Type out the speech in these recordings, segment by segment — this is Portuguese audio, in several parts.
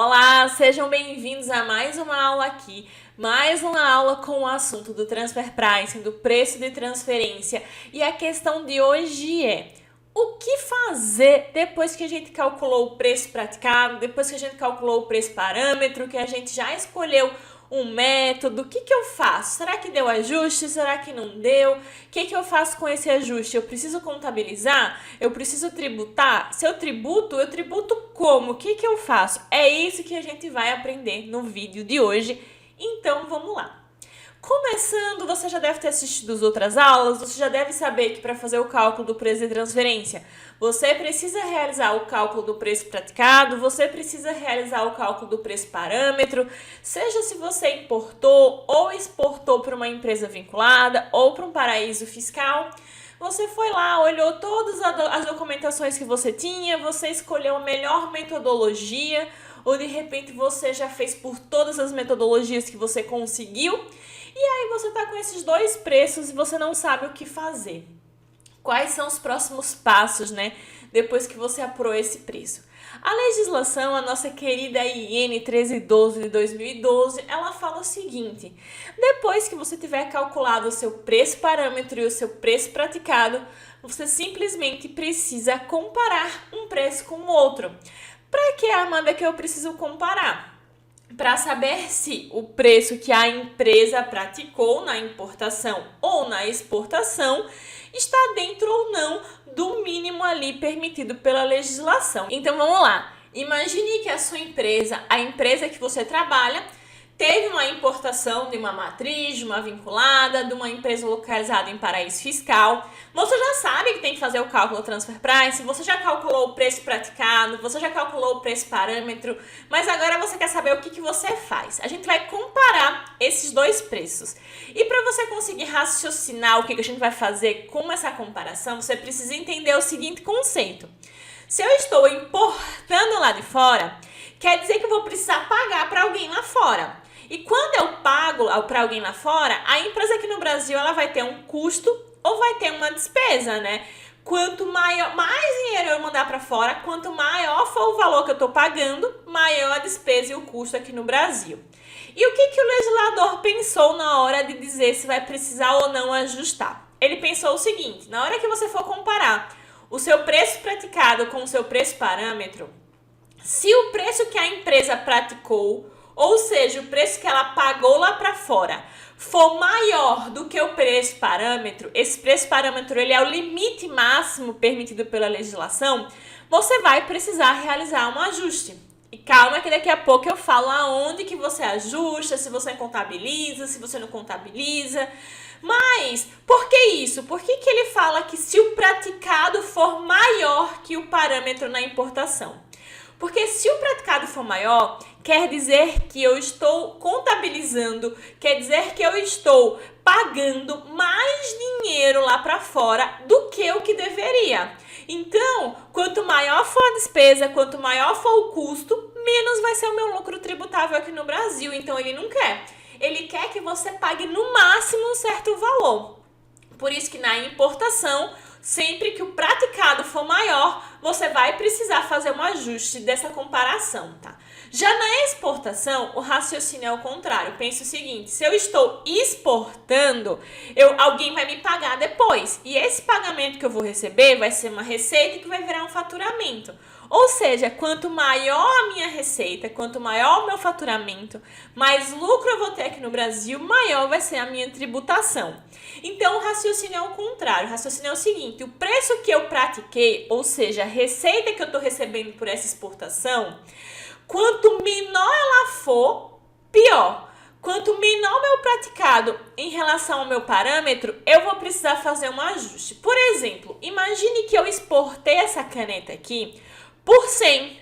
Olá, sejam bem-vindos a mais uma aula aqui, mais uma aula com o assunto do Transfer Pricing, do preço de transferência. E a questão de hoje é: o que fazer depois que a gente calculou o preço praticado, depois que a gente calculou o preço parâmetro, que a gente já escolheu um método? O que eu faço? Será que deu ajuste? Será que não deu? O que eu faço com esse ajuste? Eu preciso contabilizar? Eu preciso tributar? Se eu tributo como? O que eu faço? É isso que a gente vai aprender no vídeo de hoje. Então, vamos lá. Começando, você já deve ter assistido as outras aulas, você já deve saber que para fazer o cálculo do preço de transferência, você precisa realizar o cálculo do preço praticado, você precisa realizar o cálculo do preço parâmetro, seja se você importou ou exportou para uma empresa vinculada ou para um paraíso fiscal. Você foi lá, olhou todas as documentações que você tinha, você escolheu a melhor metodologia, ou de repente você já fez por todas as metodologias que você conseguiu, e aí você está com esses dois preços e você não sabe o que fazer. Quais são os próximos passos, né? Depois que você apurou esse preço. A legislação, a nossa querida IN 1312 de 2012, ela fala o seguinte: depois que você tiver calculado o seu preço parâmetro e o seu preço praticado, você simplesmente precisa comparar um preço com o outro. Para que, Amanda, que eu preciso comparar? Para saber se o preço que a empresa praticou na importação ou na exportação está dentro ou não do mínimo ali permitido pela legislação. Então vamos lá. Imagine que a sua empresa, a empresa que você trabalha, teve uma importação de uma matriz, de uma vinculada, de uma empresa localizada em paraíso fiscal. Você já sabe que tem que fazer o cálculo do transfer price, você já calculou o preço praticado, você já calculou o preço parâmetro, mas agora você quer saber o que você faz. A gente vai comparar esses dois preços. E para você conseguir raciocinar o que a gente vai fazer com essa comparação, você precisa entender o seguinte conceito. Se eu estou importando lá de fora, quer dizer que eu vou precisar pagar para alguém lá fora. E quando eu pago para alguém lá fora, a empresa aqui no Brasil ela vai ter um custo ou vai ter uma despesa, né? Quanto mais dinheiro eu mandar para fora, quanto maior for o valor que eu estou pagando, maior a despesa e o custo aqui no Brasil. E o que o legislador pensou na hora de dizer se vai precisar ou não ajustar? Ele pensou o seguinte: na hora que você for comparar o seu preço praticado com o seu preço parâmetro, se o preço que a empresa praticou, ou seja, o preço que ela pagou lá para fora, for maior do que o preço parâmetro, esse preço parâmetro ele é o limite máximo permitido pela legislação, você vai precisar realizar um ajuste. E calma que daqui a pouco eu falo aonde que você ajusta, se você contabiliza, se você não contabiliza. Mas, por que isso? Por que ele fala que se o praticado for maior que o parâmetro na importação? Porque se o praticado for maior, quer dizer que eu estou contabilizando, quer dizer que eu estou pagando mais dinheiro lá para fora do que o que deveria. Então, quanto maior for a despesa, quanto maior for o custo, menos vai ser o meu lucro tributável aqui no Brasil. Então, ele não quer. Ele quer que você pague no máximo um certo valor. Por isso que na importação, sempre que o praticado for maior, você vai precisar fazer um ajuste dessa comparação, tá? Já na exportação, o raciocínio é o contrário. Pense o seguinte: se eu estou exportando, alguém vai me pagar depois. E esse pagamento que eu vou receber vai ser uma receita que vai virar um faturamento. Ou seja, quanto maior a minha receita, quanto maior o meu faturamento, mais lucro eu vou ter aqui no Brasil, maior vai ser a minha tributação. Então, o raciocínio é o contrário. O raciocínio é o seguinte: o preço que eu pratiquei, ou seja, a receita que eu estou recebendo por essa exportação, quanto menor ela for, pior. Quanto menor meu praticado em relação ao meu parâmetro, eu vou precisar fazer um ajuste. Por exemplo, imagine que eu exportei essa caneta aqui por 100.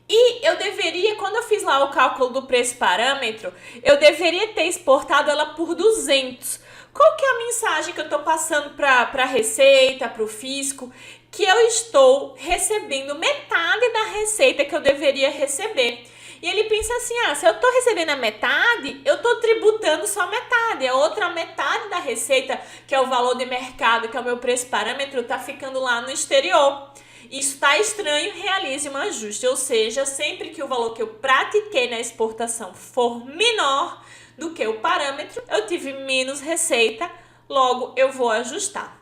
E eu deveria, quando eu fiz lá o cálculo do preço parâmetro, eu deveria ter exportado ela por 200. Qual que é a mensagem que eu estou passando para a Receita, para o Fisco? Que eu estou recebendo metade da receita que eu deveria receber. E ele pensa assim: se eu estou recebendo a metade, eu estou tributando só metade. A outra metade da receita, que é o valor de mercado, que é o meu preço parâmetro, está ficando lá no exterior. Isso está estranho, realize um ajuste. Ou seja, sempre que o valor que eu pratiquei na exportação for menor do que o parâmetro, eu tive menos receita, logo eu vou ajustar.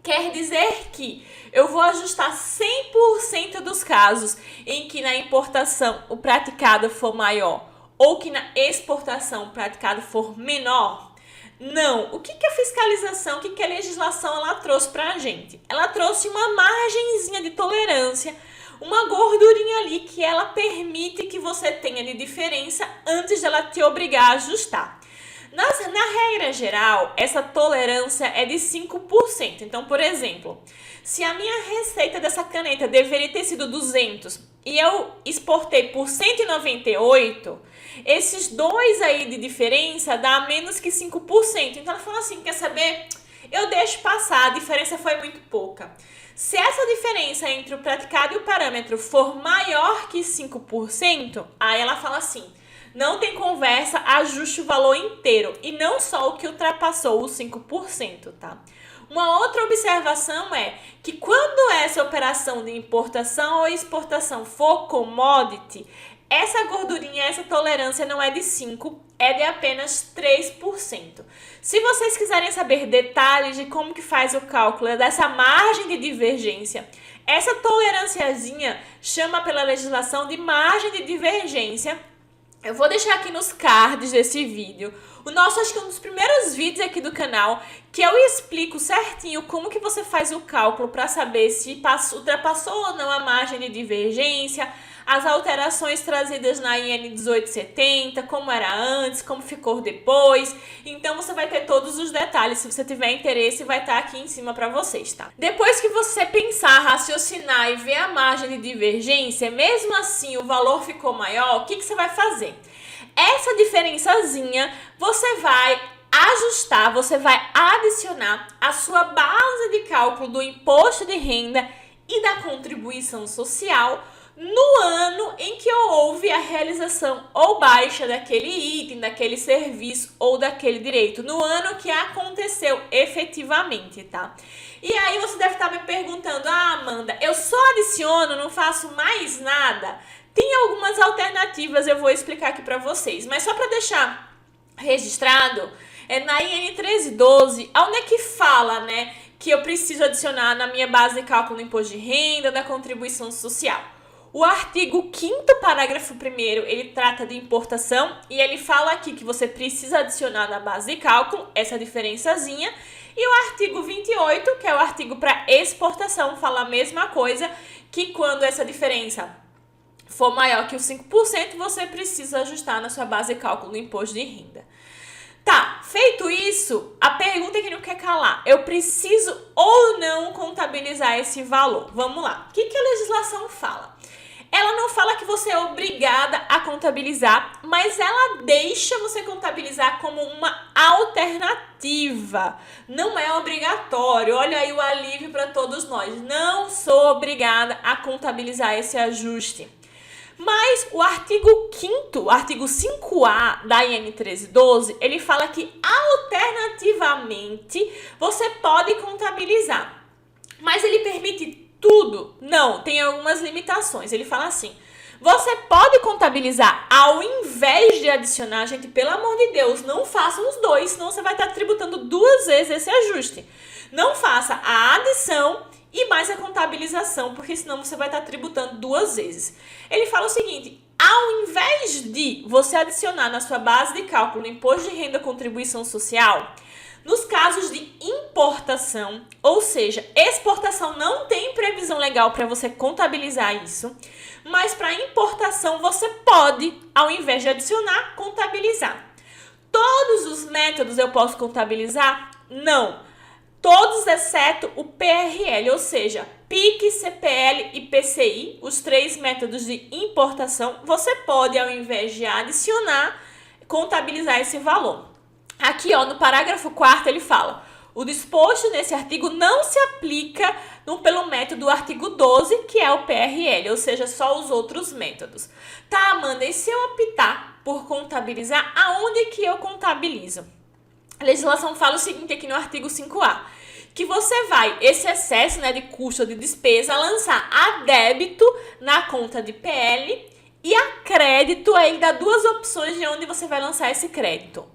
Quer dizer que eu vou ajustar 100% dos casos em que na importação o praticado for maior ou que na exportação o praticado for menor? Não. O que a fiscalização, o que a legislação ela trouxe para a gente? Ela trouxe uma margenzinha de tolerância, uma gordurinha ali que ela permite que você tenha de diferença antes dela te obrigar a ajustar. Na regra geral, essa tolerância é de 5%. Então, por exemplo, se a minha receita dessa caneta deveria ter sido 200 e eu exportei por 198, esses dois aí de diferença dá menos que 5%. Então, ela fala assim, quer saber? Eu deixo passar, a diferença foi muito pouca. Se essa diferença entre o praticado e o parâmetro for maior que 5%, aí ela fala assim, não tem conversa, ajuste o valor inteiro e não só o que ultrapassou os 5%, tá? Uma outra observação é que quando essa operação de importação ou exportação for commodity, essa gordurinha, essa tolerância não é de 5%, é de apenas 3%. Se vocês quiserem saber detalhes de como que faz o cálculo dessa margem de divergência, essa tolerânciazinha chama pela legislação de margem de divergência. Eu vou deixar aqui nos cards desse vídeo, acho que é um dos primeiros vídeos aqui do canal, que eu explico certinho como que você faz o cálculo para saber se ultrapassou ou não a margem de divergência, as alterações trazidas na IN 1870, como era antes, como ficou depois. Então você vai ter todos os detalhes, se você tiver interesse vai estar aqui em cima para vocês, tá? Depois que você pensar, raciocinar e ver a margem de divergência, mesmo assim o valor ficou maior, o que você vai fazer? Essa diferençazinha você vai ajustar, você vai adicionar a sua base de cálculo do imposto de renda e da contribuição social no ano em que houve a realização ou baixa daquele item, daquele serviço ou daquele direito, no ano que aconteceu efetivamente, tá? E aí você deve estar me perguntando, Amanda, eu só adiciono, não faço mais nada? Tem algumas alternativas, eu vou explicar aqui para vocês, mas só para deixar registrado, na IN 1312, onde é que fala, né, que eu preciso adicionar na minha base de cálculo do imposto de renda, da contribuição social? O artigo 5º, parágrafo 1º, ele trata de importação e ele fala aqui que você precisa adicionar na base de cálculo essa diferençazinha. E o artigo 28, que é o artigo para exportação, fala a mesma coisa, que quando essa diferença for maior que os 5%, você precisa ajustar na sua base de cálculo do imposto de renda. Tá, feito isso, a pergunta que não quer calar, eu preciso ou não contabilizar esse valor? Vamos lá, o que a legislação fala? Ela não fala que você é obrigada a contabilizar, mas ela deixa você contabilizar como uma alternativa. Não é obrigatório. Olha aí o alívio para todos nós. Não sou obrigada a contabilizar esse ajuste. Mas o artigo 5º, o artigo 5A da IN 1312, ele fala que alternativamente você pode contabilizar. Mas ele permite tudo? Não, tem algumas limitações. Ele fala assim, você pode contabilizar ao invés de adicionar, gente, pelo amor de Deus, não faça os dois, senão você vai estar tributando duas vezes esse ajuste. Não faça a adição e mais a contabilização, porque senão você vai estar tributando duas vezes. Ele fala o seguinte, ao invés de você adicionar na sua base de cálculo imposto de renda e contribuição social, nos casos de importação, ou seja, exportação não tem previsão legal para você contabilizar isso, mas para importação você pode, ao invés de adicionar, contabilizar. Todos os métodos eu posso contabilizar? Não. Todos exceto o PRL, ou seja, PIC, CPL e PCI, os três métodos de importação, você pode, ao invés de adicionar, contabilizar esse valor. Aqui, ó, no parágrafo 4º, ele fala, o disposto nesse artigo não se aplica pelo método do artigo 12, que é o PRL, ou seja, só os outros métodos. Tá, Amanda, e se eu optar por contabilizar, aonde que eu contabilizo? A legislação fala o seguinte aqui no artigo 5A, que você vai, esse excesso, né, de custo ou de despesa, lançar a débito na conta de PL e a crédito. Aí dá duas opções de onde você vai lançar esse crédito.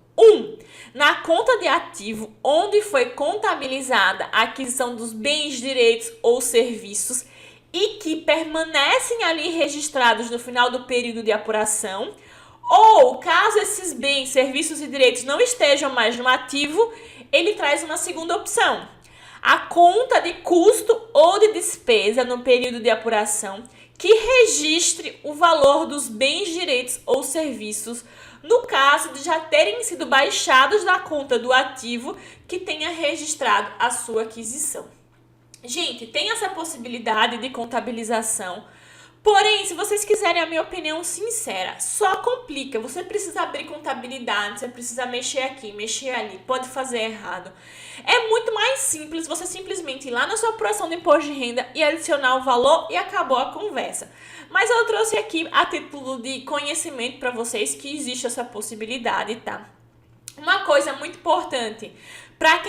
Na conta de ativo, onde foi contabilizada a aquisição dos bens, direitos ou serviços e que permanecem ali registrados no final do período de apuração. Ou, caso esses bens, serviços e direitos não estejam mais no ativo, ele traz uma segunda opção. A conta de custo ou de despesa no período de apuração que registre o valor dos bens, direitos ou serviços no caso de já terem sido baixados da conta do ativo que tenha registrado a sua aquisição. Gente, tem essa possibilidade de contabilização. Porém, se vocês quiserem a minha opinião sincera, só complica. Você precisa abrir contabilidade, você precisa mexer aqui, mexer ali, pode fazer errado. É muito mais simples você simplesmente ir lá na sua apuração de imposto de renda e adicionar o valor e acabou a conversa. Mas eu trouxe aqui a título de conhecimento para vocês que existe essa possibilidade, tá? Uma coisa muito importante para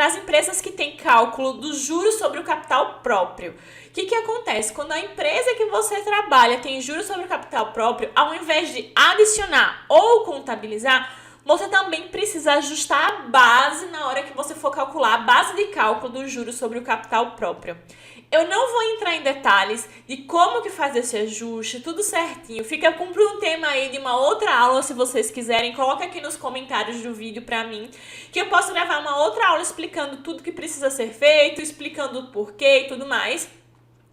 as empresas que têm cálculo dos juros sobre o capital próprio. O que acontece? Quando a empresa que você trabalha tem juros sobre o capital próprio, ao invés de adicionar ou contabilizar, você também precisa ajustar a base na hora que você for calcular a base de cálculo dos juros sobre o capital próprio. Eu não vou entrar em detalhes de como que faz esse ajuste, tudo certinho. Fica para um tema aí de uma outra aula, se vocês quiserem. Coloca aqui nos comentários do vídeo para mim, que eu posso gravar uma outra aula explicando tudo que precisa ser feito, explicando o porquê e tudo mais.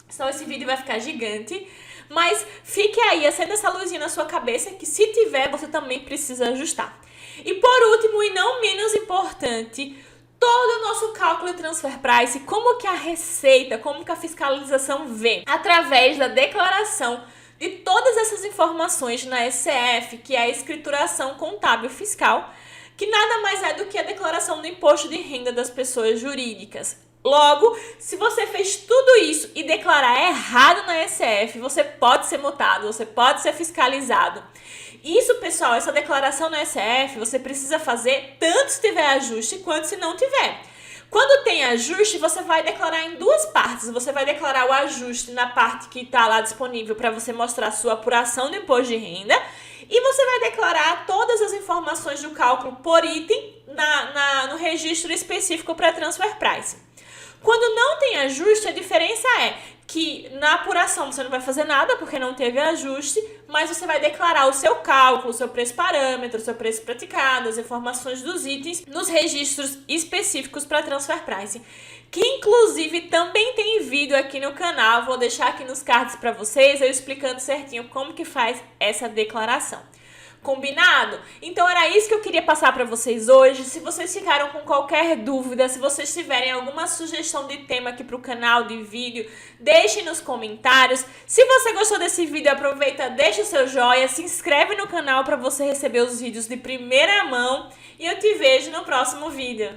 Senão esse vídeo vai ficar gigante. Mas fique aí, acenda essa luzinha na sua cabeça que se tiver, você também precisa ajustar. E por último, e não menos importante, todo o nosso cálculo de transfer price, como que a Receita, como que a fiscalização vê? Através da declaração de todas essas informações na ECF, que é a escrituração contábil fiscal, que nada mais é do que a declaração do imposto de renda das pessoas jurídicas. Logo, se você fez tudo isso e declarar errado na ECF, você pode ser multado, você pode ser fiscalizado. Isso, pessoal, essa declaração na ECF, você precisa fazer tanto se tiver ajuste quanto se não tiver. Quando tem ajuste, você vai declarar em duas partes. Você vai declarar o ajuste na parte que está lá disponível para você mostrar a sua apuração do imposto de renda. E você vai declarar todas as informações do cálculo por item no registro específico para transfer price. Quando não tem ajuste, a diferença é que na apuração você não vai fazer nada porque não teve ajuste, mas você vai declarar o seu cálculo, o seu preço parâmetro, o seu preço praticado, as informações dos itens nos registros específicos para transfer price, que inclusive também tem vídeo aqui no canal. Vou deixar aqui nos cards para vocês, eu explicando certinho como que faz essa declaração. Combinado? Então era isso que eu queria passar para vocês hoje. Se vocês ficaram com qualquer dúvida, se vocês tiverem alguma sugestão de tema aqui para o canal, de vídeo, deixem nos comentários. Se você gostou desse vídeo, aproveita, deixa o seu joinha, se inscreve no canal para você receber os vídeos de primeira mão e eu te vejo no próximo vídeo.